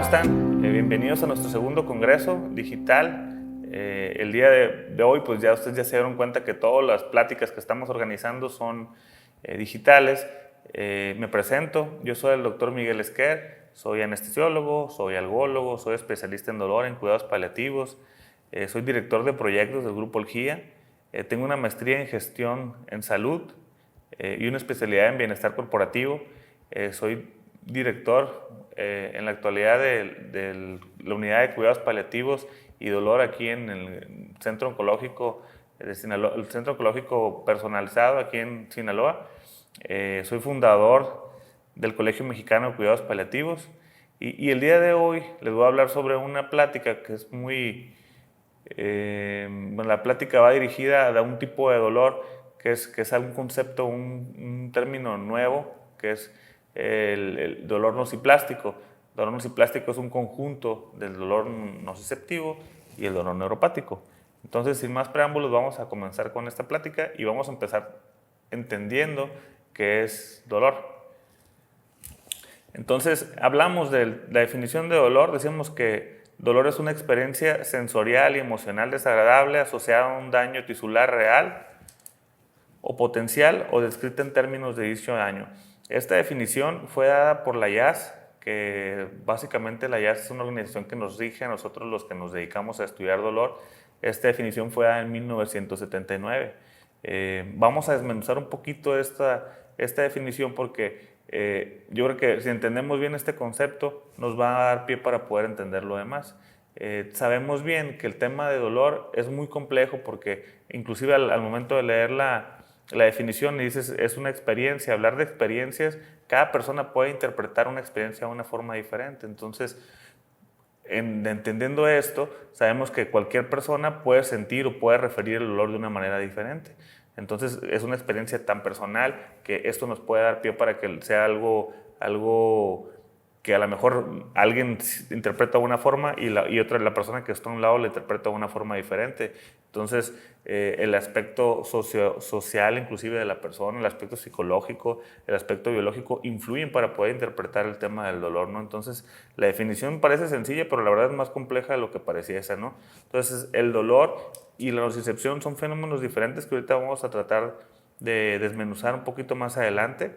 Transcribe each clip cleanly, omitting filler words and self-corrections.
están? Bienvenidos a nuestro segundo congreso digital. El día de hoy, pues ya ustedes ya se dieron cuenta que todas las pláticas que estamos organizando son digitales. Me presento, yo soy el doctor Miguel Esquer, soy anestesiólogo, soy algólogo, soy especialista en dolor, en cuidados paliativos, soy director de proyectos del Grupo Olgía, tengo una maestría en gestión en salud y una especialidad en bienestar corporativo. Soy director en la actualidad de la unidad de cuidados paliativos y dolor aquí en el Centro Oncológico de Sinaloa, el Centro Oncológico Personalizado aquí en Sinaloa. Soy fundador del Colegio Mexicano de Cuidados Paliativos y el día de hoy les voy a hablar sobre una plática que es muy... bueno, la plática va dirigida a un tipo de dolor que es algún concepto, un término nuevo, que es el dolor nociplástico. El dolor nociplástico es un conjunto del dolor nociceptivo y el dolor neuropático. Entonces, sin más preámbulos, vamos a comenzar con esta plática y vamos a empezar entendiendo qué es dolor. Entonces, hablamos de la definición de dolor, decimos que dolor es una experiencia sensorial y emocional desagradable asociada a un daño tisular real o potencial o descrita en términos de dicho daño. Esta definición fue dada por la IASS, que básicamente la IASS es una organización que nos rige a nosotros los que nos dedicamos a estudiar dolor. Esta definición fue dada en 1979. Vamos a desmenuzar un poquito esta definición porque yo creo que si entendemos bien este concepto nos va a dar pie para poder entender lo demás. Sabemos bien que el tema de dolor es muy complejo porque inclusive al momento de leer la definición dices es una experiencia. Hablar de experiencias, cada persona puede interpretar una experiencia de una forma diferente. Entonces, entendiendo esto, sabemos que cualquier persona puede sentir o puede referir el dolor de una manera diferente. Entonces, es una experiencia tan personal que esto nos puede dar pie para que sea algo que a lo mejor alguien interpreta de una forma y la persona que está a un lado la interpreta de una forma diferente. Entonces, el aspecto social inclusive de la persona, el aspecto psicológico, el aspecto biológico influyen para poder interpretar el tema del dolor, ¿no? Entonces, la definición parece sencilla, pero la verdad es más compleja de lo que pareciese, ¿no? Entonces, el dolor y la nocicepción son fenómenos diferentes que ahorita vamos a tratar de desmenuzar un poquito más adelante.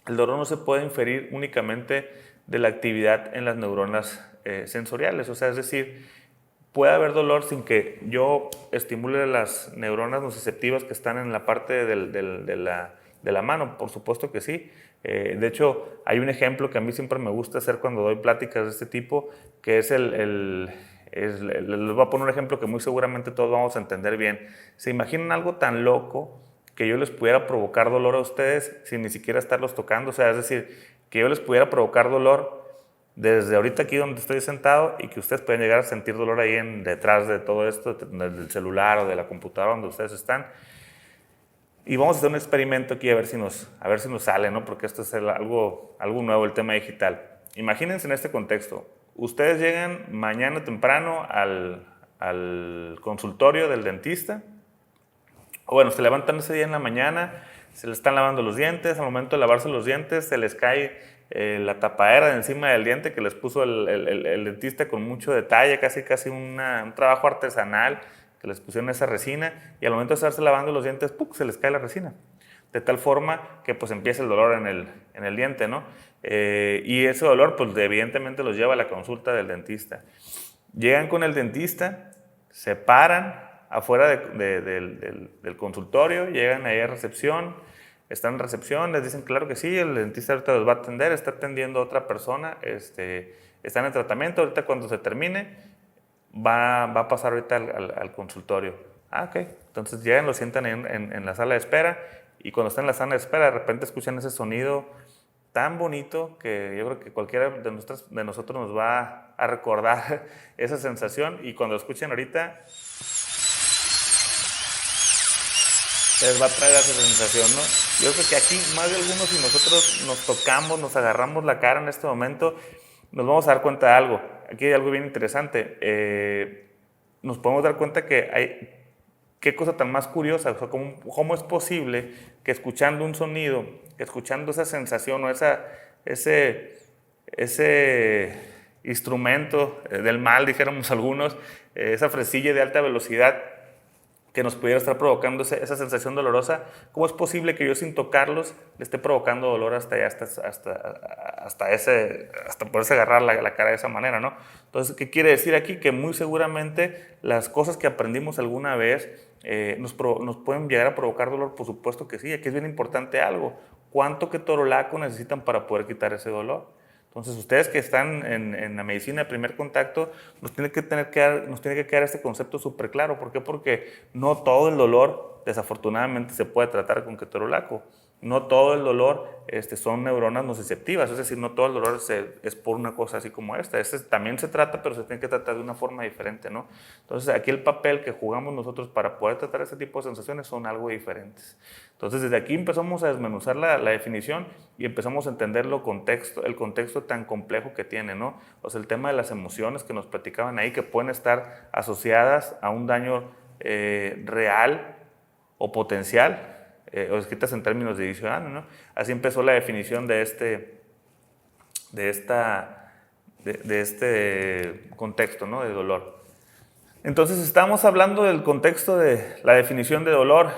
El dolor no se puede inferir únicamente de la actividad en las neuronas sensoriales, o sea, es decir, puede haber dolor sin que yo estimule las neuronas nociceptivas que están en la parte de la mano, por supuesto que sí. De hecho, hay un ejemplo que a mí siempre me gusta hacer cuando doy pláticas de este tipo, que es les voy a poner un ejemplo que muy seguramente todos vamos a entender bien. ¿Se imaginan algo tan loco que yo les pudiera provocar dolor a ustedes sin ni siquiera estarlos tocando? O sea, es decir, que yo les pudiera provocar dolor desde ahorita aquí donde estoy sentado y que ustedes pueden llegar a sentir dolor ahí detrás de todo esto, del celular o de la computadora donde ustedes están. Y vamos a hacer un experimento aquí a ver si nos sale, ¿no? Porque esto es algo nuevo, el tema digital. Imagínense en este contexto. Ustedes llegan mañana temprano al consultorio del dentista. O bueno, se levantan ese día en la mañana, se les están lavando los dientes, al momento de lavarse los dientes se les cae la tapadera de encima del diente que les puso el dentista con mucho detalle, casi un trabajo artesanal que les pusieron esa resina, y al momento de estarse lavando los dientes, ¡puc!, se les cae la resina. De tal forma que pues empieza el dolor en el diente, ¿no? Y ese dolor pues evidentemente los lleva a la consulta del dentista. Llegan con el dentista, se paran afuera del consultorio, llegan ahí a recepción, están en recepción, les dicen claro que sí, el dentista ahorita los va a atender, está atendiendo a otra persona, están en tratamiento, ahorita cuando se termine va a pasar ahorita al consultorio. Ah, ok. Entonces llegan, lo sientan en la sala de espera y cuando están en la sala de espera de repente escuchan ese sonido tan bonito que yo creo que cualquiera de nosotros nos va a recordar esa sensación, y cuando lo escuchen ahorita les va a traer esa sensación, ¿no? Yo creo que aquí más de algunos, si nosotros nos tocamos, nos agarramos la cara en este momento, nos vamos a dar cuenta de algo. Aquí hay algo bien interesante. Nos podemos dar cuenta que qué cosa tan más curiosa, o sea, cómo es posible que escuchando un sonido, que escuchando esa sensación o ese instrumento del mal, dijéramos algunos, esa fresillo de alta velocidad que nos pudiera estar provocando esa sensación dolorosa, ¿cómo es posible que yo sin tocarlos le esté provocando dolor hasta poderse agarrar la cara de esa manera, ¿no? Entonces, ¿qué quiere decir aquí? Que muy seguramente las cosas que aprendimos alguna vez nos pueden llegar a provocar dolor, por supuesto que sí. Aquí es bien importante algo: ¿cuánto ketorolaco necesitan para poder quitar ese dolor? Entonces, ustedes que están en la medicina de primer contacto, nos tiene que quedar este concepto súper claro. ¿Por qué? Porque no todo el dolor, desafortunadamente, se puede tratar con ketorolaco. No todo el dolor son neuronas nociceptivas, es decir, no todo el dolor es por una cosa así como esta. También se trata, pero se tiene que tratar de una forma diferente, ¿no? Entonces, aquí el papel que jugamos nosotros para poder tratar este tipo de sensaciones son algo diferentes. Entonces, desde aquí empezamos a desmenuzar la definición y empezamos a entender el contexto tan complejo que tiene, ¿no? O sea, el tema de las emociones que nos platicaban ahí, que pueden estar asociadas a un daño real o potencial, o escritas en términos de diccionario, ¿no? Así empezó la definición de este contexto, ¿no? De dolor. Entonces, estamos hablando del contexto de la definición de dolor.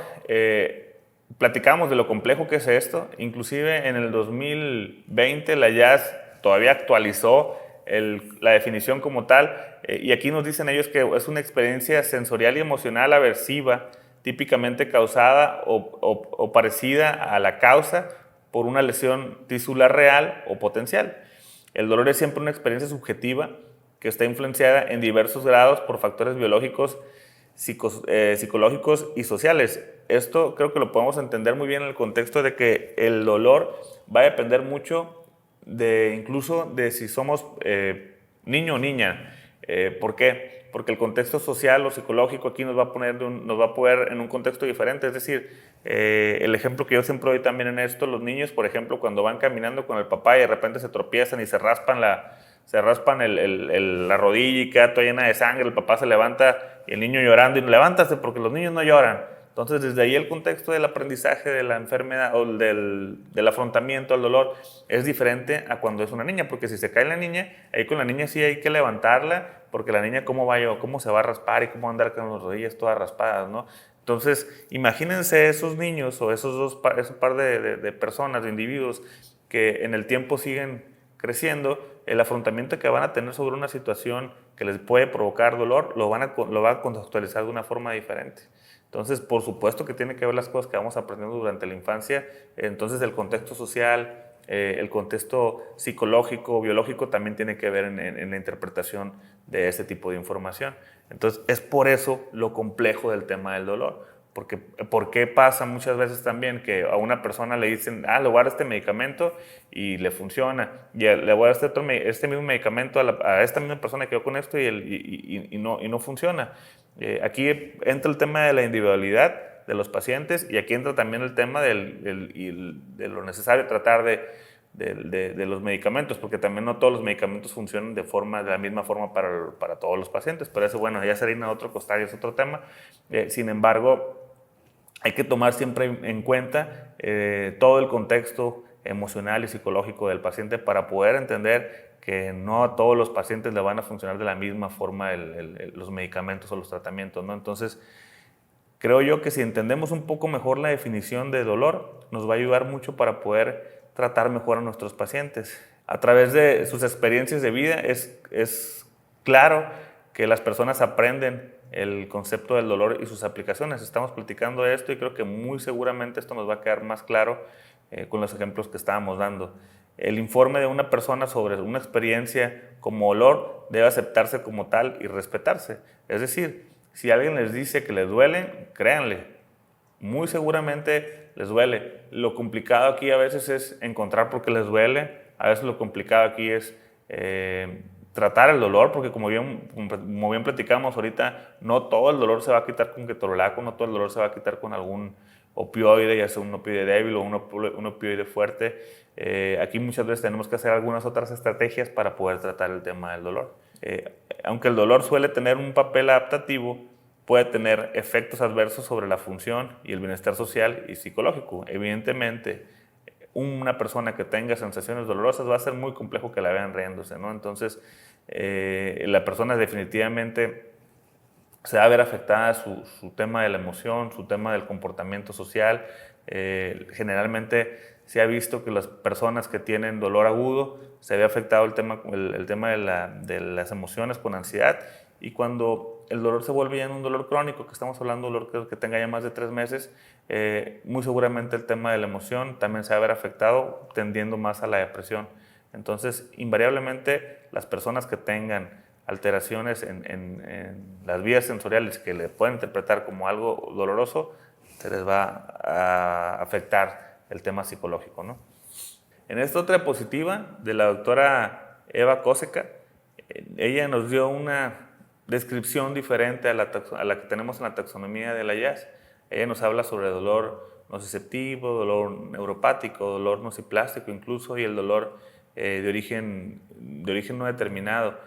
Platicamos de lo complejo que es esto. Inclusive en el 2020 la IAS todavía actualizó la definición como tal, y aquí nos dicen ellos que es una experiencia sensorial y emocional aversiva, típicamente causada o parecida a la causa por una lesión tisular real o potencial. El dolor es siempre una experiencia subjetiva que está influenciada en diversos grados por factores biológicos, psicológicos y sociales. Esto creo que lo podemos entender muy bien en el contexto de que el dolor va a depender mucho incluso de si somos niño o niña. ¿Por qué? Porque el contexto social o psicológico aquí nos va a poner en un contexto diferente. Es decir, el ejemplo que yo siempre doy también en esto: los niños, por ejemplo, cuando van caminando con el papá y de repente se tropiezan y se raspan la rodilla y queda toda llena de sangre, el papá se levanta y el niño llorando, y levántate, porque los niños no lloran. Entonces, desde ahí el contexto del aprendizaje de la enfermedad o del afrontamiento al dolor es diferente a cuando es una niña, porque si se cae la niña, ahí con la niña sí hay que levantarla, porque la niña cómo se va a raspar y cómo va a andar con las rodillas todas raspadas, ¿no? Entonces, imagínense esos niños o esos par de personas, de individuos que en el tiempo siguen creciendo, el afrontamiento que van a tener sobre una situación que les puede provocar dolor lo van a contextualizar de una forma diferente. Entonces, por supuesto que tiene que ver las cosas que vamos aprendiendo durante la infancia. Entonces, el contexto social, el contexto psicológico, biológico también tiene que ver en la interpretación de este tipo de información. Entonces, es por eso lo complejo del tema del dolor. ¿Por qué pasa muchas veces también que a una persona le dicen, le voy a dar este medicamento y le funciona, y le voy a dar este mismo medicamento a esta misma persona que quedó con esto y no funciona? Aquí entra el tema de la individualidad de los pacientes, y aquí entra también el tema de lo necesario tratar de los medicamentos, porque también no todos los medicamentos funcionan de la misma forma para todos los pacientes. Pero eso, bueno, ya sería otro costal y es otro tema. Sin embargo, hay que tomar siempre en cuenta todo el contexto emocional y psicológico del paciente para poder entender que no a todos los pacientes le van a funcionar de la misma forma los medicamentos o los tratamientos, ¿no? Entonces, creo yo que si entendemos un poco mejor la definición de dolor, nos va a ayudar mucho para poder tratar mejor a nuestros pacientes. A través de sus experiencias de vida es claro que las personas aprenden el concepto del dolor y sus aplicaciones. Estamos platicando de esto y creo que muy seguramente esto nos va a quedar más claro con los ejemplos que estábamos dando. El informe de una persona sobre una experiencia como dolor debe aceptarse como tal y respetarse. Es decir, si alguien les dice que les duele, créanle, muy seguramente les duele. Lo complicado aquí a veces es encontrar por qué les duele. A veces lo complicado aquí es tratar el dolor, porque como bien platicamos ahorita, no todo el dolor se va a quitar con ketorolaco, no todo el dolor se va a quitar con algún opioide, ya sea un opioide débil o un opioide fuerte. Aquí muchas veces tenemos que hacer algunas otras estrategias para poder tratar el tema del dolor. Aunque el dolor suele tener un papel adaptativo, puede tener efectos adversos sobre la función y el bienestar social y psicológico. Evidentemente, una persona que tenga sensaciones dolorosas va a ser muy complejo que la vean riéndose, ¿no? Entonces, la persona definitivamente se va a ver afectada su tema de la emoción, su tema del comportamiento social. Generalmente se ha visto que las personas que tienen dolor agudo se ve afectado el tema de las emociones con ansiedad, y cuando el dolor se vuelve ya en un dolor crónico, que estamos hablando de un dolor que tenga ya más de 3 meses, muy seguramente el tema de la emoción también se va a ver afectado, tendiendo más a la depresión. Entonces, invariablemente, las personas que tengan alteraciones en las vías sensoriales que le pueden interpretar como algo doloroso, se les va a afectar el tema psicológico, ¿no? En esta otra diapositiva de la doctora Eva Koseka, ella nos dio una descripción diferente a la que tenemos en la taxonomía de la IAS. Ella nos habla sobre dolor nociceptivo, dolor neuropático, dolor nociplástico incluso, y el dolor de origen no determinado.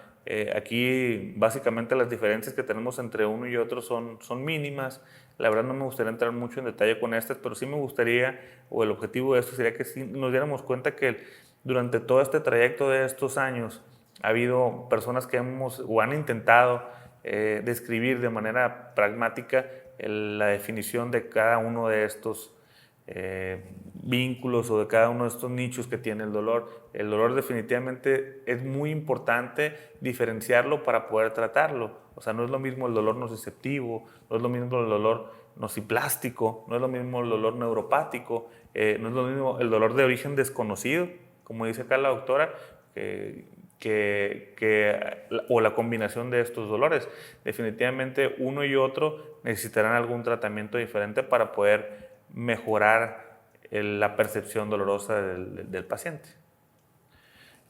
Aquí básicamente las diferencias que tenemos entre uno y otro son mínimas. La verdad no me gustaría entrar mucho en detalle con estas, pero sí me gustaría, o el objetivo de esto sería que sí nos diéramos cuenta que durante todo este trayecto de estos años ha habido personas que han intentado describir de manera pragmática la definición de cada uno de estos vínculos o de cada uno de estos nichos que tiene el dolor. El dolor definitivamente es muy importante diferenciarlo para poder tratarlo. O sea, no es lo mismo el dolor nociceptivo, no es lo mismo el dolor nociplástico, no es lo mismo el dolor neuropático, no es lo mismo el dolor de origen desconocido, como dice acá la doctora, o la combinación de estos dolores. Definitivamente uno y otro necesitarán algún tratamiento diferente para poder mejorar la percepción dolorosa del paciente.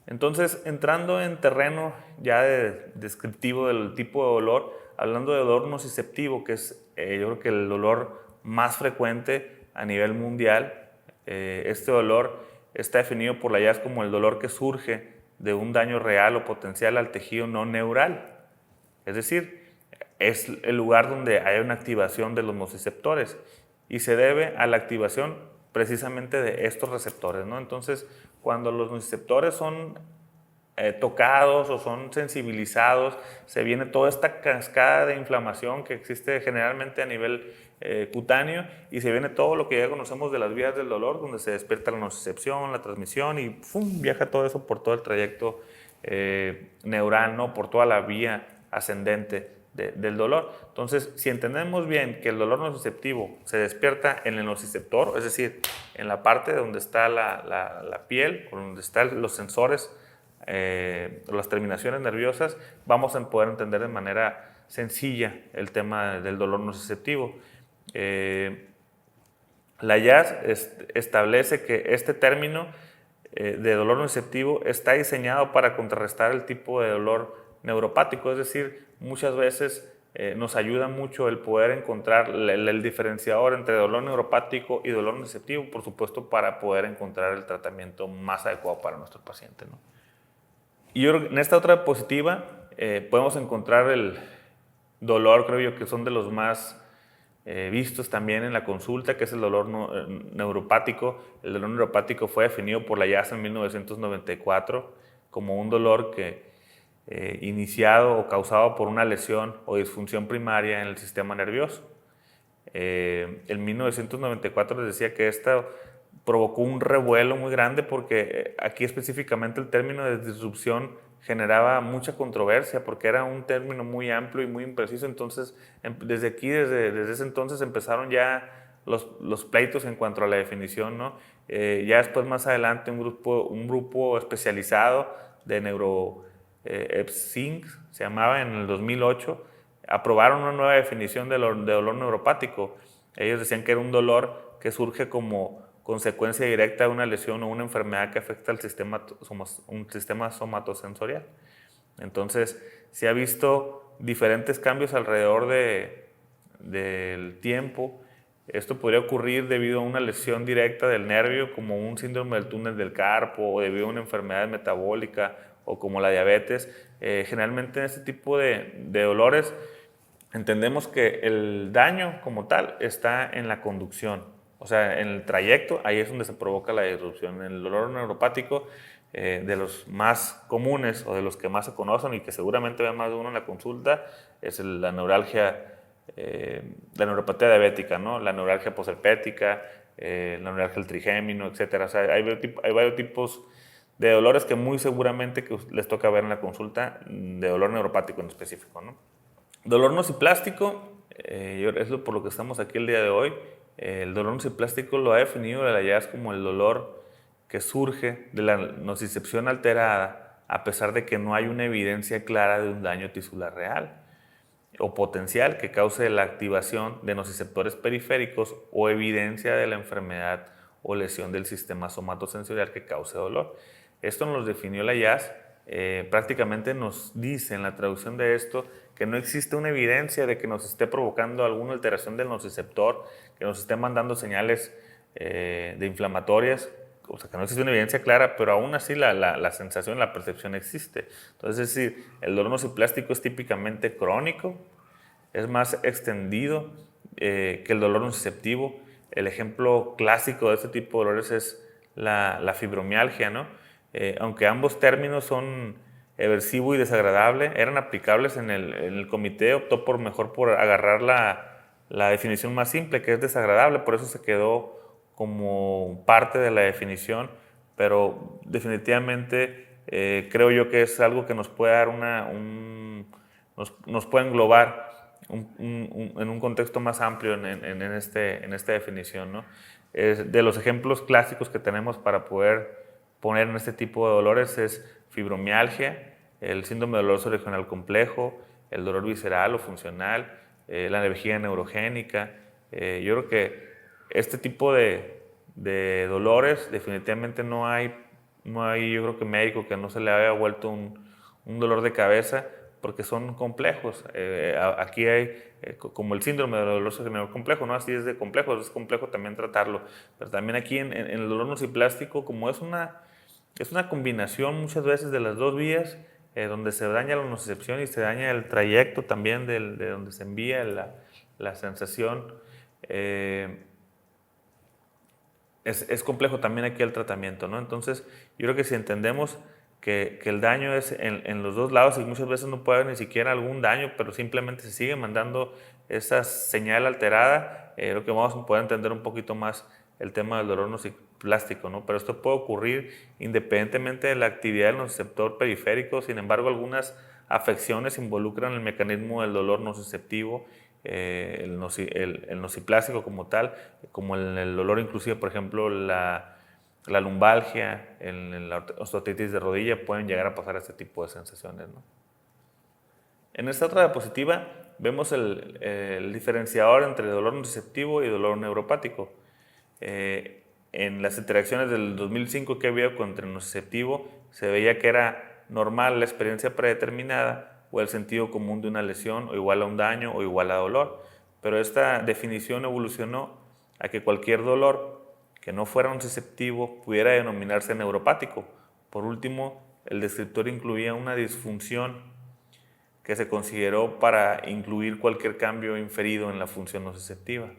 Entonces, entrando en terreno ya descriptivo del tipo de dolor, hablando de dolor nociceptivo, que es yo creo que el dolor más frecuente a nivel mundial. Este dolor está definido por la IAS como el dolor que surge de un daño real o potencial al tejido no neural. Es decir, es el lugar donde hay una activación de los nociceptores y se debe a la activación precisamente de estos receptores, ¿no? Entonces, cuando los nociceptores son tocados o son sensibilizados, se viene toda esta cascada de inflamación que existe generalmente a nivel cutáneo, y se viene todo lo que ya conocemos de las vías del dolor, donde se despierta la nocicepción, la transmisión, y ¡fum!, viaja todo eso por todo el trayecto neural, ¿no? Por toda la vía ascendente del dolor. Entonces, si entendemos bien que el dolor nociceptivo se despierta en el nociceptor, es decir, en la parte donde está la piel, o donde están los sensores, las terminaciones nerviosas, vamos a poder entender de manera sencilla el tema del dolor nociceptivo. La IAS establece que este término de dolor nociceptivo está diseñado para contrarrestar el tipo de dolor neuropático, es decir, muchas veces nos ayuda mucho el poder encontrar el diferenciador entre dolor neuropático y dolor nociceptivo, por supuesto, para poder encontrar el tratamiento más adecuado para nuestro paciente, ¿no? Y yo, en esta otra diapositiva podemos encontrar el dolor, creo yo, que son de los más vistos también en la consulta, que es el dolor neuropático. El dolor neuropático fue definido por la IAS en 1994 como un dolor iniciado o causado por una lesión o disfunción primaria en el sistema nervioso. En 1994 les decía que esto provocó un revuelo muy grande, porque aquí específicamente el término de disrupción generaba mucha controversia, porque era un término muy amplio y muy impreciso. Entonces, desde ese entonces empezaron ya los pleitos en cuanto a la definición, ¿no? Ya después, más adelante, un grupo especializado de EPSINC, se llamaba, en el 2008, aprobaron una nueva definición de dolor neuropático. Ellos decían que era un dolor que surge como consecuencia directa de una lesión o una enfermedad que afecta al un sistema somatosensorial. Entonces, se ha visto diferentes cambios alrededor del tiempo. Esto podría ocurrir debido a una lesión directa del nervio, como un síndrome del túnel del carpo, o debido a una enfermedad metabólica, o como la diabetes. Generalmente en este tipo de dolores entendemos que el daño como tal está en la conducción, o sea, en el trayecto. Ahí es donde se provoca la disrupción. En el dolor neuropático de los más comunes o de los que más se conocen y que seguramente ve más de uno en la consulta es la neuralgia, la neuropatía diabética, ¿no? La neuralgia posherpética, la neuralgia del trigémino, etc. O sea, hay varios tipos de dolores que muy seguramente que les toca ver en la consulta, de dolor neuropático en específico, ¿no? Dolor nociplástico, es por lo que estamos aquí el día de hoy. El dolor nociplástico lo ha definido la IAS como el dolor que surge de la nocicepción alterada a pesar de que no hay una evidencia clara de un daño tisular real o potencial que cause la activación de nociceptores periféricos o evidencia de la enfermedad o lesión del sistema somatosensorial que cause dolor. Esto nos lo definió la IAS. Prácticamente nos dice en la traducción de esto que no existe una evidencia de que nos esté provocando alguna alteración del nociceptor, que nos esté mandando señales de inflamatorias, o sea, que no existe una evidencia clara, pero aún así la sensación, la percepción existe. Entonces, es decir, el dolor nociplástico es típicamente crónico, es más extendido que el dolor nociceptivo. El ejemplo clásico de este tipo de dolores es la fibromialgia, ¿no? Aunque ambos términos son aversivo y desagradable, eran aplicables en el comité, optó mejor por agarrar la definición más simple, que es desagradable, por eso se quedó como parte de la definición, pero definitivamente creo yo que es algo que nos puede dar nos puede englobar en un contexto más amplio en esta definición, ¿no? De los ejemplos clásicos que tenemos para poder poner en este tipo de dolores es fibromialgia, el síndrome de dolor regional complejo, el dolor visceral o funcional, la energía neurogénica. Yo creo que este tipo de dolores definitivamente no hay yo creo que médico que no se le haya vuelto un dolor de cabeza porque son complejos. Aquí hay como el síndrome del dolor regional complejo, ¿no? Así es complejo también tratarlo. Pero también aquí en el dolor nociplástico, como es una combinación muchas veces de las dos vías, donde se daña la nocicepción y se daña el trayecto también de donde se envía la sensación. Es complejo también aquí el tratamiento, ¿no? Entonces, yo creo que si entendemos que el daño es en los dos lados y muchas veces no puede haber ni siquiera algún daño, pero simplemente se sigue mandando esa señal alterada, creo que vamos a poder entender un poquito más el tema del dolor nociplástico, ¿no? Pero esto puede ocurrir independientemente de la actividad del nociceptor periférico. Sin embargo, algunas afecciones involucran el mecanismo del dolor nociceptivo, el nociplástico como tal, como el dolor inclusive, por ejemplo, la lumbalgia, la osteoartritis de rodilla, pueden llegar a pasar este tipo de sensaciones, ¿no? En esta otra diapositiva vemos el diferenciador entre dolor nociceptivo y dolor neuropático. En las interacciones del 2005 que había contra el nociceptivo, se veía que era normal la experiencia predeterminada o el sentido común de una lesión o igual a un daño o igual a dolor. Pero esta definición evolucionó a que cualquier dolor que no fuera nociceptivo pudiera denominarse neuropático. Por último, el descriptor incluía una disfunción que se consideró para incluir cualquier cambio inferido en la función nociceptiva.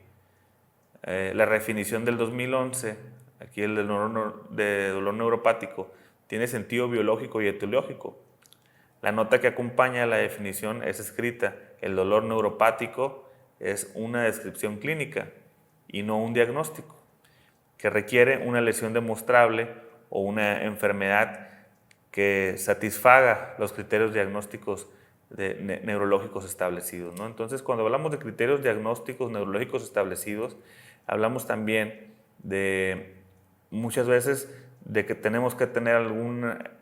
La redefinición del 2011, aquí el de dolor neuropático, tiene sentido biológico y etiológico. La nota que acompaña a la definición es escrita: el dolor neuropático es una descripción clínica y no un diagnóstico, que requiere una lesión demostrable o una enfermedad que satisfaga los criterios diagnósticos neurológicos establecidos, ¿no? Entonces, cuando hablamos de criterios diagnósticos neurológicos establecidos, hablamos también de muchas veces de que tenemos que tener alguna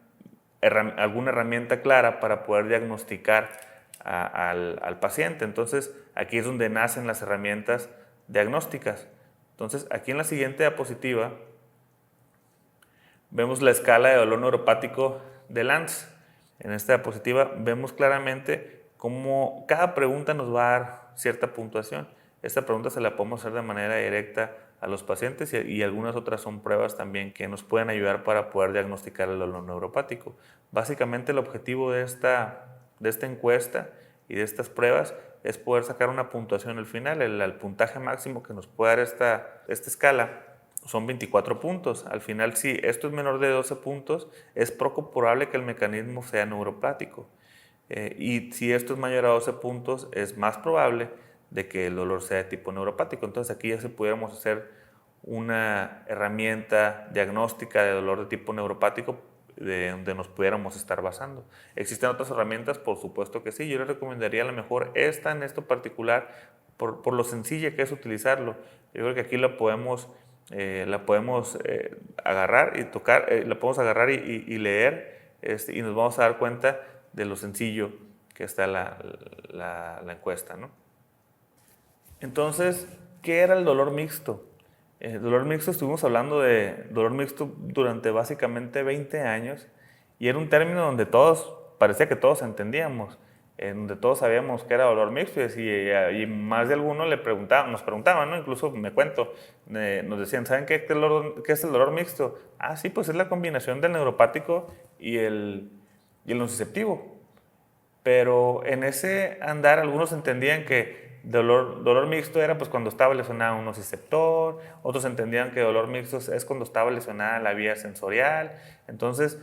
herramienta clara para poder diagnosticar al paciente. Entonces, aquí es donde nacen las herramientas diagnósticas. Entonces, aquí en la siguiente diapositiva vemos la escala de dolor neuropático de Lance. En esta diapositiva vemos claramente cómo cada pregunta nos va a dar cierta puntuación. Esta pregunta se la podemos hacer de manera directa a los pacientes y algunas otras son pruebas también que nos pueden ayudar para poder diagnosticar el dolor neuropático. Básicamente el objetivo de esta encuesta y de estas pruebas es poder sacar una puntuación al final, el puntaje máximo que nos puede dar esta escala son 24 puntos. Al final, si esto es menor de 12 puntos, es poco probable que el mecanismo sea neuropático. Y si esto es mayor a 12 puntos, es más probable de que el dolor sea de tipo neuropático. Entonces aquí ya se pudiéramos hacer una herramienta diagnóstica de dolor de tipo neuropático de donde nos pudiéramos estar basando. ¿Existen otras herramientas? Por supuesto que sí. Yo les recomendaría a lo mejor esta en esto particular por lo sencilla que es utilizarlo. Yo creo que aquí la podemos agarrar y tocar, la podemos agarrar y leer y nos vamos a dar cuenta de lo sencillo que está la encuesta, ¿no? Entonces, ¿qué era el dolor mixto? El dolor mixto, estuvimos hablando de dolor mixto durante básicamente 20 años y era un término donde parecía que todos entendíamos, en donde todos sabíamos que era dolor mixto y más de alguno nos preguntaban, ¿no? Incluso me cuento, nos decían, ¿saben qué es el dolor mixto? Ah, sí, pues es la combinación del neuropático y el nociceptivo. Pero en ese andar algunos entendían que dolor mixto era pues cuando estaba lesionado un nociceptor, otros entendían que dolor mixto es cuando estaba lesionada la vía sensorial. Entonces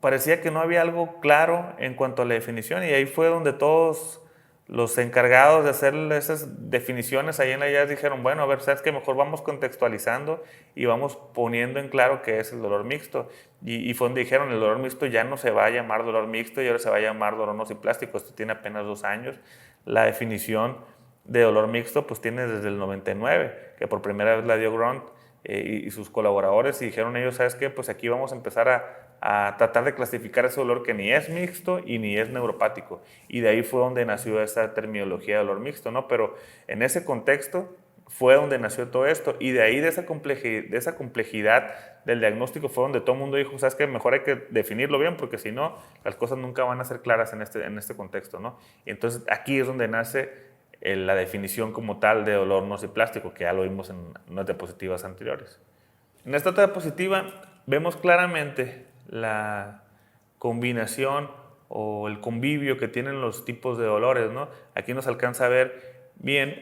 parecía que no había algo claro en cuanto a la definición y ahí fue donde todos los encargados de hacer esas definiciones ahí en la IAS dijeron, bueno, a ver, ¿sabes qué? Mejor vamos contextualizando y vamos poniendo en claro qué es el dolor mixto. Y fue donde dijeron, el dolor mixto ya no se va a llamar dolor mixto y ahora se va a llamar dolor nociplástico. Esto tiene apenas 2 años. La definición de dolor mixto pues tiene desde el 99, que por primera vez la dio Grunt y sus colaboradores y dijeron ellos, ¿sabes qué? Pues aquí vamos a empezar a tratar de clasificar ese dolor que ni es mixto y ni es neuropático. Y de ahí fue donde nació esa terminología de dolor mixto, ¿no? Pero en ese contexto fue donde nació todo esto y de ahí de esa complejidad del diagnóstico fue donde todo el mundo dijo, ¿sabes qué? Mejor hay que definirlo bien porque si no, las cosas nunca van a ser claras en este contexto, ¿no? Y entonces aquí es donde nace la definición como tal de dolor nociplástico, que ya lo vimos en unas diapositivas anteriores. En esta otra diapositiva vemos claramente la combinación o el convivio que tienen los tipos de dolores, ¿no? Aquí nos alcanza a ver bien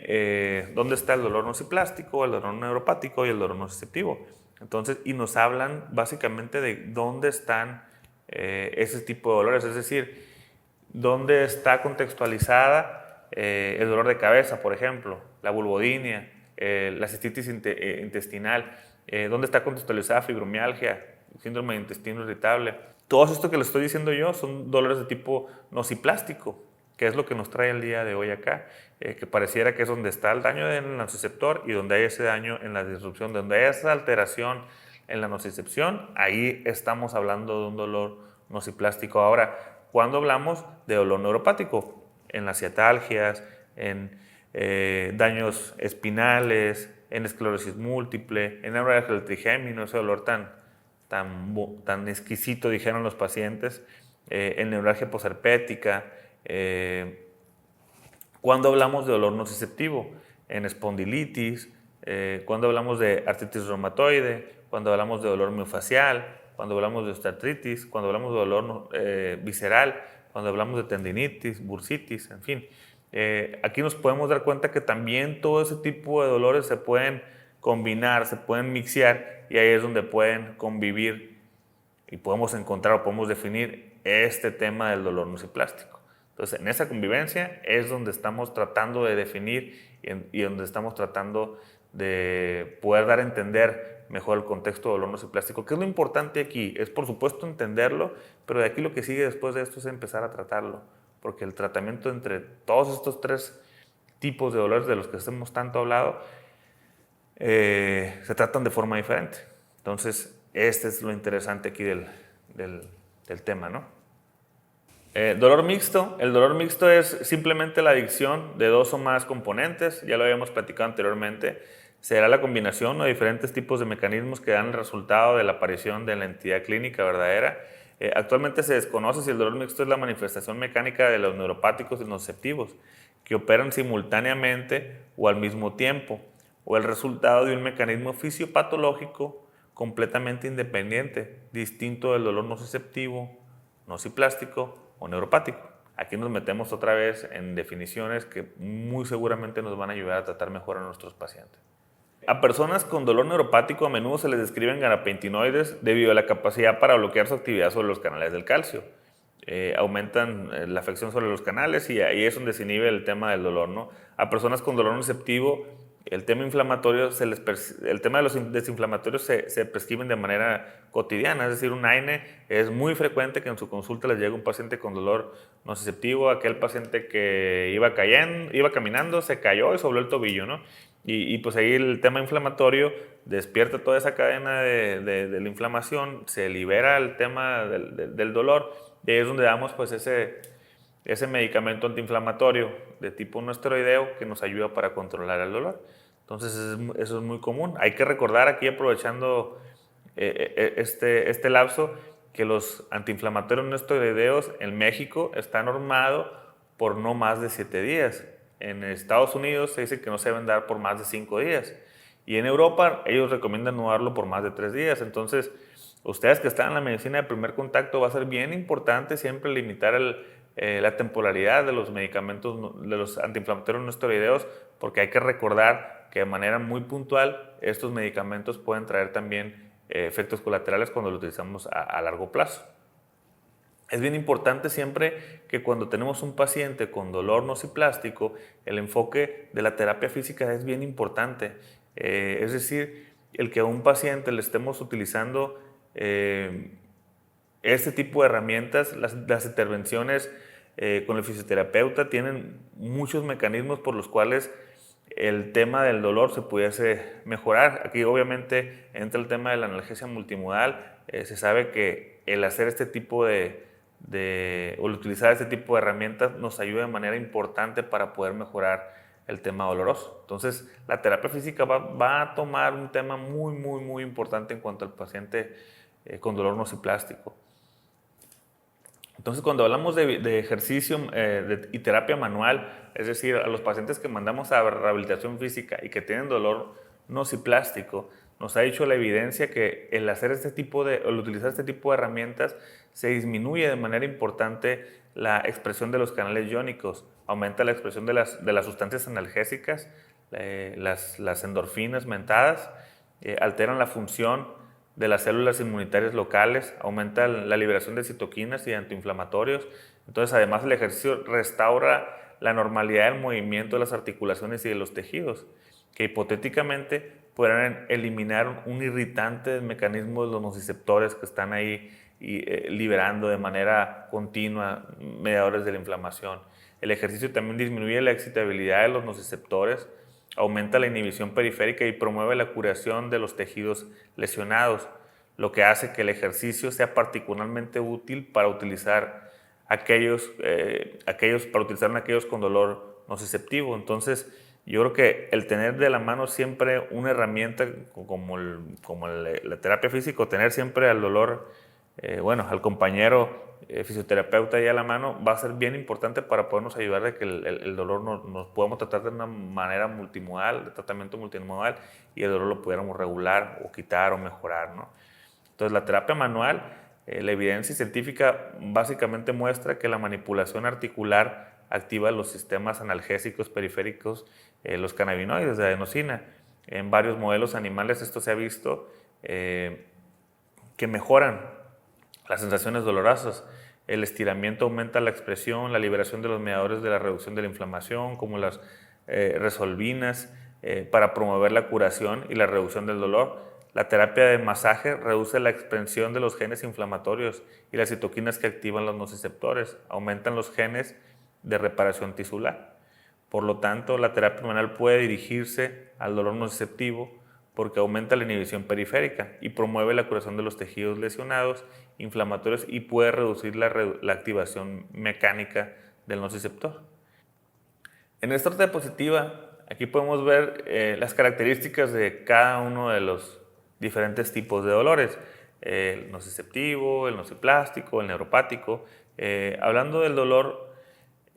dónde está el dolor nociplástico, el dolor neuropático y el dolor nociceptivo. Entonces, y nos hablan básicamente de dónde están ese tipo de dolores, es decir, dónde está contextualizada el dolor de cabeza, por ejemplo, la vulvodynia, la cistitis intestinal, dónde está contextualizada fibromialgia, síndrome de intestino irritable. Todo esto que les estoy diciendo yo son dolores de tipo nociplástico, que es lo que nos trae el día de hoy acá, que pareciera que es donde está el daño en el nociceptor y donde hay ese daño en la disrupción, donde hay esa alteración en la nocicepción, ahí estamos hablando de un dolor nociplástico. Ahora, cuando hablamos de dolor neuropático, en las ciatalgias, en daños espinales, en esclerosis múltiple, en neuralgia del trigémino, ese dolor tan exquisito, dijeron los pacientes, en neuralgia posherpética, cuando hablamos de dolor nociceptivo, en espondilitis, cuando hablamos de artritis reumatoide, cuando hablamos de dolor miofascial, cuando hablamos de osteoartritis, cuando hablamos de dolor visceral, cuando hablamos de tendinitis, bursitis, en fin. Aquí nos podemos dar cuenta que también todo ese tipo de dolores se pueden combinar, se pueden mixear y ahí es donde pueden convivir y podemos encontrar o podemos definir este tema del dolor nociplástico. Entonces, en esa convivencia es donde estamos tratando de definir y donde estamos tratando de poder dar a entender mejor el contexto del dolor nociplástico. ¿Qué es lo importante aquí? Es, por supuesto, entenderlo, pero de aquí lo que sigue después de esto es empezar a tratarlo, porque el tratamiento entre todos estos 3 tipos de dolores de los que hemos tanto hablado se tratan de forma diferente. Entonces, este es lo interesante aquí del tema, ¿no? Dolor mixto. El dolor mixto es simplemente la adición de 2 o más componentes, ya lo habíamos platicado anteriormente. Será la combinación de diferentes tipos de mecanismos que dan el resultado de la aparición de la entidad clínica verdadera. Actualmente se desconoce si el dolor mixto es la manifestación mecánica de los neuropáticos y nociceptivos, que operan simultáneamente o al mismo tiempo, o el resultado de un mecanismo fisiopatológico completamente independiente, distinto del dolor nociceptivo, nociplástico o neuropático. Aquí nos metemos otra vez en definiciones que muy seguramente nos van a ayudar a tratar mejor a nuestros pacientes. A personas con dolor neuropático a menudo se les describen gabapentinoides debido a la capacidad para bloquear su actividad sobre los canales del calcio. Aumentan la afección sobre los canales y ahí es donde se inhibe el tema del dolor, ¿no? A personas con dolor nociceptivo, el tema inflamatorio, el tema de los desinflamatorios se prescriben de manera cotidiana, es decir, un AINE es muy frecuente que en su consulta les llegue un paciente con dolor nociceptivo, aquel paciente que iba caminando, se cayó y sobló el tobillo, ¿no? Pues ahí el tema inflamatorio despierta toda esa cadena de la inflamación, se libera el tema del dolor y ahí es donde damos pues ese medicamento antiinflamatorio de tipo no esteroideo que nos ayuda para controlar el dolor. Entonces eso es muy común. Hay que recordar aquí, aprovechando este lapso, que los antiinflamatorios no esteroideos en México está normado por no más de 7 días. En Estados Unidos se dice que no se deben dar por más de 5 días. Y en Europa ellos recomiendan no darlo por más de 3 días. Entonces, ustedes que están en la medicina de primer contacto, va a ser bien importante siempre limitar la temporalidad de los medicamentos, de los antiinflamatorios no esteroideos, porque hay que recordar que de manera muy puntual estos medicamentos pueden traer también efectos colaterales cuando los utilizamos a largo plazo. Es bien importante siempre que cuando tenemos un paciente con dolor nociplástico, el enfoque de la terapia física es bien importante. Es decir, el que a un paciente le estemos utilizando este tipo de herramientas, las intervenciones con el fisioterapeuta tienen muchos mecanismos por los cuales el tema del dolor se pudiese mejorar. Aquí obviamente entra el tema de la analgesia multimodal. Se sabe que el hacer este tipo o el utilizar este tipo de herramientas nos ayuda de manera importante para poder mejorar el tema doloroso. Entonces, la terapia física va a tomar un tema muy, muy, muy importante en cuanto al paciente con dolor nociplástico. Entonces, cuando hablamos de ejercicio y terapia manual, es decir, a los pacientes que mandamos a rehabilitación física y que tienen dolor nociplástico, nos ha dicho la evidencia que el utilizar este tipo de herramientas se disminuye de manera importante la expresión de los canales iónicos, aumenta la expresión de las sustancias analgésicas, las endorfinas mentadas, alteran la función de las células inmunitarias locales, aumenta la liberación de citoquinas y antiinflamatorios. Entonces, además, el ejercicio restaura la normalidad del movimiento de las articulaciones y de los tejidos, que hipotéticamente puedan eliminar un irritante del mecanismo de los nociceptores que están ahí liberando de manera continua mediadores de la inflamación. El ejercicio también disminuye la excitabilidad de los nociceptores, aumenta la inhibición periférica y promueve la curación de los tejidos lesionados, lo que hace que el ejercicio sea particularmente útil para utilizar aquellos con dolor nociceptivo. Entonces, yo creo que el tener de la mano siempre una herramienta como la terapia física, tener siempre al al compañero fisioterapeuta ahí a la mano, va a ser bien importante para podernos ayudar de que el dolor nos podamos tratar de una manera multimodal, de tratamiento multimodal, y el dolor lo pudiéramos regular o quitar o mejorar, ¿no? Entonces, la terapia manual, la evidencia científica básicamente muestra que la manipulación articular activa los sistemas analgésicos periféricos, los cannabinoides de adenosina. En varios modelos animales esto se ha visto que mejoran las sensaciones dolorosas. El estiramiento aumenta la expresión, la liberación de los mediadores de la reducción de la inflamación, como las resolvinas, para promover la curación y la reducción del dolor. La terapia de masaje reduce la expresión de los genes inflamatorios y las citoquinas que activan los nociceptores, aumentan los genes de reparación tisular. Por lo tanto, la terapia manual puede dirigirse al dolor nociceptivo porque aumenta la inhibición periférica y promueve la curación de los tejidos lesionados, inflamatorios, y puede reducir la activación mecánica del nociceptor. En esta diapositiva, aquí podemos ver las características de cada uno de los diferentes tipos de dolores, el nociceptivo, el nociplástico, el neuropático. Hablando del dolor,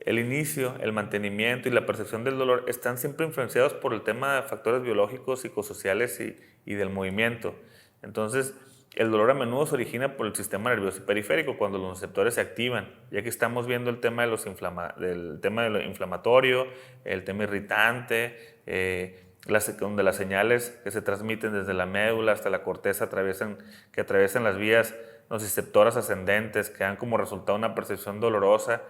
el inicio, el mantenimiento y la percepción del dolor están siempre influenciados por el tema de factores biológicos, psicosociales y del movimiento. Entonces, el dolor a menudo se origina por el sistema nervioso periférico cuando los receptores se activan. Ya que estamos viendo el tema del tema de lo inflamatorio, el tema irritante, donde las señales que se transmiten desde la médula hasta la corteza que atraviesan las vías nociceptoras ascendentes, que dan como resultado una percepción dolorosa.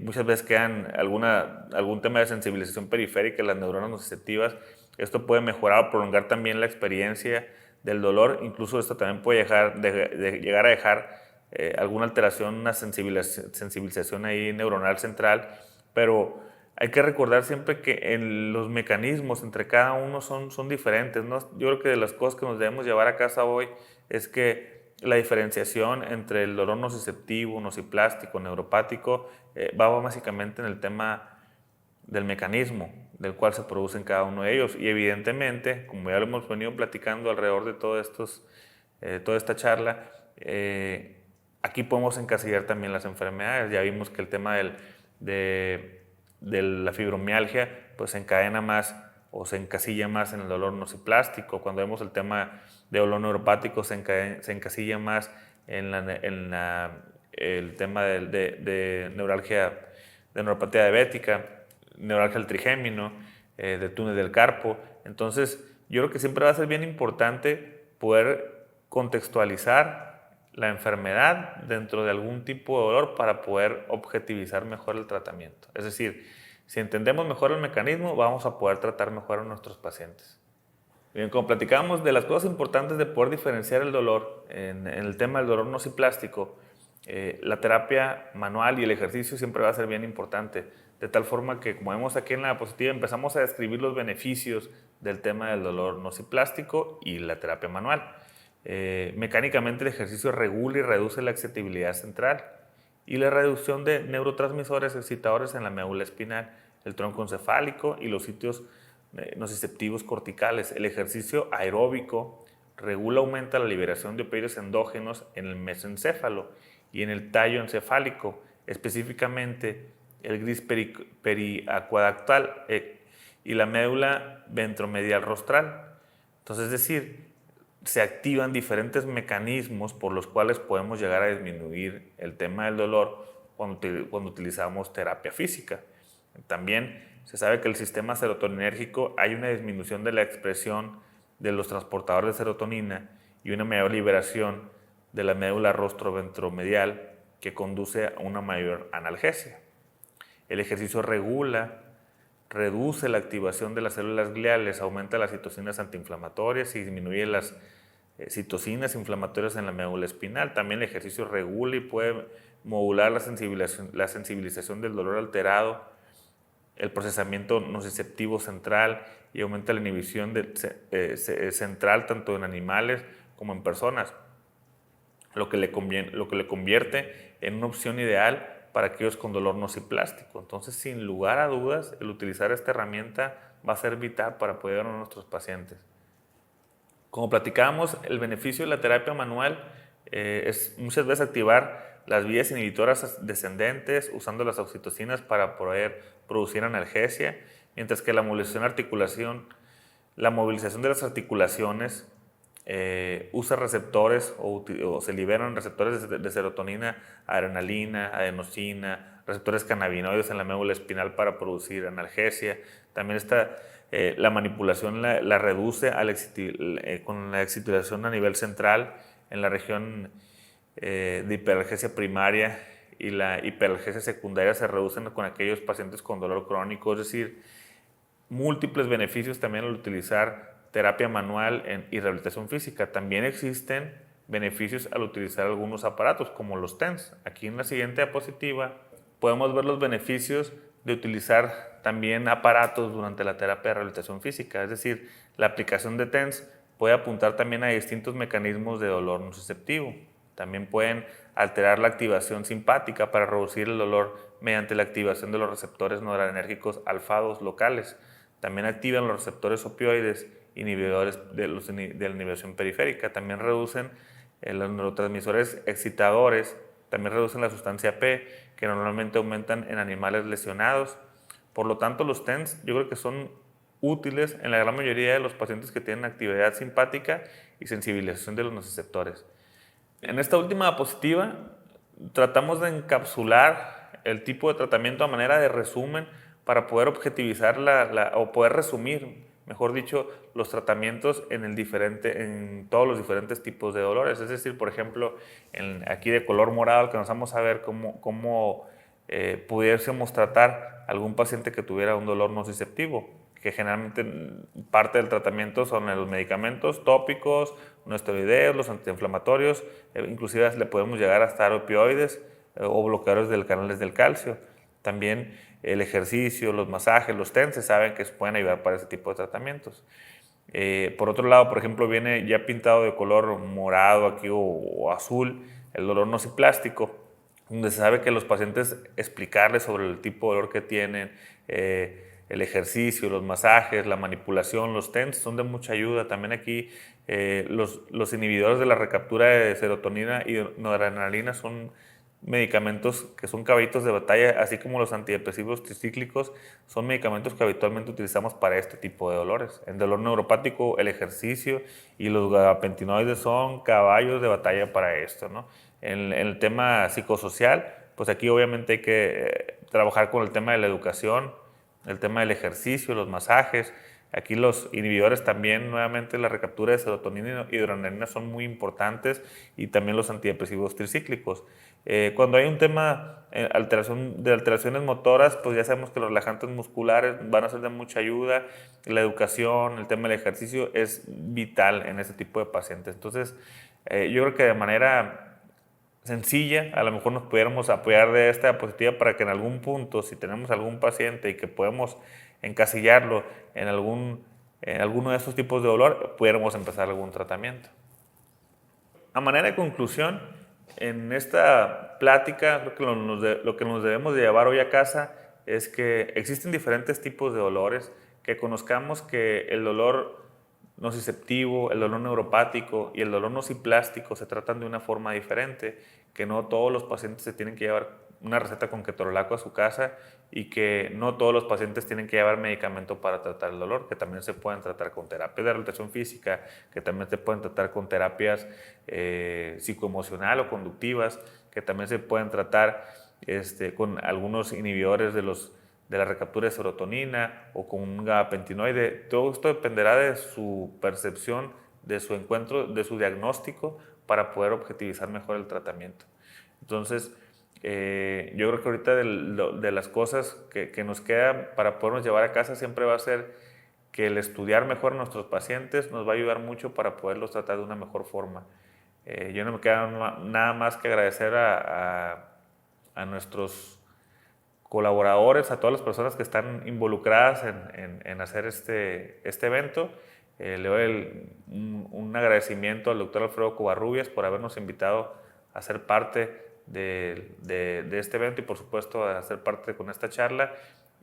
Muchas veces quedan algún tema de sensibilización periférica en las neuronas nociceptivas. Esto puede mejorar o prolongar también la experiencia del dolor. Incluso esto también puede llegar a dejar alguna alteración, una sensibilización ahí neuronal central, pero hay que recordar siempre que los mecanismos entre cada uno son diferentes, ¿no? Yo creo que de las cosas que nos debemos llevar a casa hoy es que la diferenciación entre el dolor nociceptivo, nociplástico, neuropático, va básicamente en el tema del mecanismo del cual se producen cada uno de ellos. Y evidentemente, como ya lo hemos venido platicando alrededor de toda esta charla, aquí podemos encasillar también las enfermedades. Ya vimos que el tema de la fibromialgia pues se encadena más o se encasilla más en el dolor nociplástico. Cuando vemos el tema de dolor neuropático se encasilla más en el tema de neuralgia, de neuropatía diabética, neuralgia del trigémino, de túnel del carpo. Entonces, yo creo que siempre va a ser bien importante poder contextualizar la enfermedad dentro de algún tipo de dolor para poder objetivizar mejor el tratamiento. Es decir, si entendemos mejor el mecanismo, vamos a poder tratar mejor a nuestros pacientes. Bien, como platicábamos de las cosas importantes de poder diferenciar el dolor en el tema del dolor nociplástico, la terapia manual y el ejercicio siempre va a ser bien importante, de tal forma que, como vemos aquí en la diapositiva, empezamos a describir los beneficios del tema del dolor nociplástico y la terapia manual. Mecánicamente el ejercicio regula y reduce la excitabilidad central y la reducción de neurotransmisores excitadores en la médula espinal, el tronco encefálico y los sitios nociceptivos corticales. El ejercicio aeróbico regula, aumenta la liberación de opioides endógenos en el mesencéfalo y en el tallo encefálico, específicamente el gris periacueductal y la médula ventromedial rostral. Entonces, es decir, se activan diferentes mecanismos por los cuales podemos llegar a disminuir el tema del dolor cuando utilizamos terapia física. También se sabe que el sistema serotoninérgico hay una disminución de la expresión de los transportadores de serotonina y una mayor liberación de la médula rostroventromedial que conduce a una mayor analgesia. El ejercicio reduce la activación de las células gliales, aumenta las citocinas antiinflamatorias y disminuye las citocinas inflamatorias en la médula espinal. También el ejercicio regula y puede modular la sensibilización del dolor alterado, el procesamiento nociceptivo central y aumenta la inhibición central tanto en animales como en personas, lo que le convierte en una opción ideal para aquellos con dolor nociplástico. Entonces, sin lugar a dudas, el utilizar esta herramienta va a ser vital para poder ayudar a nuestros pacientes. Como platicábamos, el beneficio de la terapia manual es muchas veces activar las vías inhibitoras descendentes usando las oxitocinas para poder producir analgesia, mientras que la movilización de las articulaciones usa receptores o se liberan receptores de serotonina, adrenalina, adenosina, receptores cannabinoides en la médula espinal para producir analgesia. También la manipulación la reduce con la excitación a nivel central en la región de hiperalgesia primaria, y la hiperalgesia secundaria se reducen con aquellos pacientes con dolor crónico. Es decir, múltiples beneficios también al utilizar terapia manual y rehabilitación física. También existen beneficios al utilizar algunos aparatos como los TENS. Aquí en la siguiente diapositiva podemos ver los beneficios de utilizar también aparatos durante la terapia de rehabilitación física. Es decir, la aplicación de TENS puede apuntar también a distintos mecanismos de dolor nociceptivo. También pueden alterar la activación simpática para reducir el dolor mediante la activación de los receptores noradrenérgicos alfa-2 locales. También activan los receptores opioides inhibidores de la inhibición periférica. También reducen los neurotransmisores excitadores. También reducen la sustancia P, que normalmente aumentan en animales lesionados. Por lo tanto, los TENS yo creo que son útiles en la gran mayoría de los pacientes que tienen actividad simpática y sensibilización de los nociceptores. En esta última diapositiva tratamos de encapsular el tipo de tratamiento a manera de resumen para poder objetivizar o poder resumir mejor dicho, los tratamientos en todos los diferentes tipos de dolores. Es decir, por ejemplo, aquí de color morado alcanzamos a ver cómo pudiésemos tratar algún paciente que tuviera un dolor nociceptivo, que generalmente parte del tratamiento son los medicamentos tópicos, no esteroideos, los antiinflamatorios, inclusive le podemos llegar hasta opioides o bloqueadores de canales del calcio. También el ejercicio, los masajes, los TENS se saben que pueden ayudar para ese tipo de tratamientos. Por otro lado, por ejemplo, viene ya pintado de color morado aquí o azul el dolor nociplástico, donde se sabe que los pacientes explicarles sobre el tipo de dolor que tienen, el ejercicio, los masajes, la manipulación, los TENS son de mucha ayuda. También aquí los inhibidores de la recaptura de serotonina y noradrenalina son medicamentos que son caballitos de batalla, así como los antidepresivos tricíclicos son medicamentos que habitualmente utilizamos para este tipo de dolores. En dolor neuropático, el ejercicio y los gabapentinoides son caballos de batalla para esto, ¿no? En el tema psicosocial, pues aquí obviamente hay que trabajar con el tema de la educación, el tema del ejercicio, los masajes. Aquí los inhibidores también, nuevamente, la recaptura de serotonina y adrenalina son muy importantes, y también los antidepresivos tricíclicos. Cuando hay un tema de alteraciones motoras, pues ya sabemos que los relajantes musculares van a ser de mucha ayuda. La educación, el tema del ejercicio es vital en este tipo de pacientes. Entonces, yo creo que de manera sencilla, a lo mejor nos pudiéramos apoyar de esta diapositiva para que en algún punto, si tenemos algún paciente y que podemos encasillarlo en alguno de estos tipos de dolor, pudiéramos empezar algún tratamiento. A manera de conclusión, en esta plática, creo que lo que nos debemos de llevar hoy a casa es que existen diferentes tipos de dolores, que conozcamos que el dolor nociceptivo, el dolor neuropático y el dolor nociplástico se tratan de una forma diferente, que no todos los pacientes se tienen que llevar una receta con ketorolaco a su casa, y que no todos los pacientes tienen que llevar medicamento para tratar el dolor, que también se pueden tratar con terapia de rehabilitación física, que también se pueden tratar con terapias psicoemocional o conductivas, que también se pueden tratar con algunos inhibidores de la recaptura de serotonina o con un gabapentinoide. Todo esto dependerá de su percepción, de su encuentro, de su diagnóstico, para poder objetivizar mejor el tratamiento. Entonces, yo creo que ahorita de las cosas que nos quedan para podernos llevar a casa siempre va a ser que el estudiar mejor a nuestros pacientes nos va a ayudar mucho para poderlos tratar de una mejor forma. Yo no me queda nada más que agradecer a nuestros colaboradores, a todas las personas que están involucradas en hacer este evento. Le doy un agradecimiento al doctor Alfredo Covarrubias por habernos invitado a ser parte de este evento, y por supuesto a ser parte con esta charla.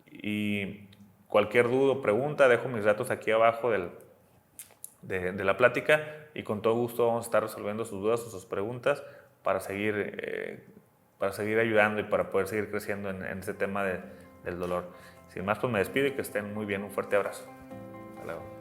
Y cualquier duda o pregunta, dejo mis datos aquí abajo de la plática, y con todo gusto vamos a estar resolviendo sus dudas o sus preguntas para seguir ayudando y para poder seguir creciendo en este tema del dolor. Sin más, pues me despido y que estén muy bien. Un fuerte abrazo. Hasta luego.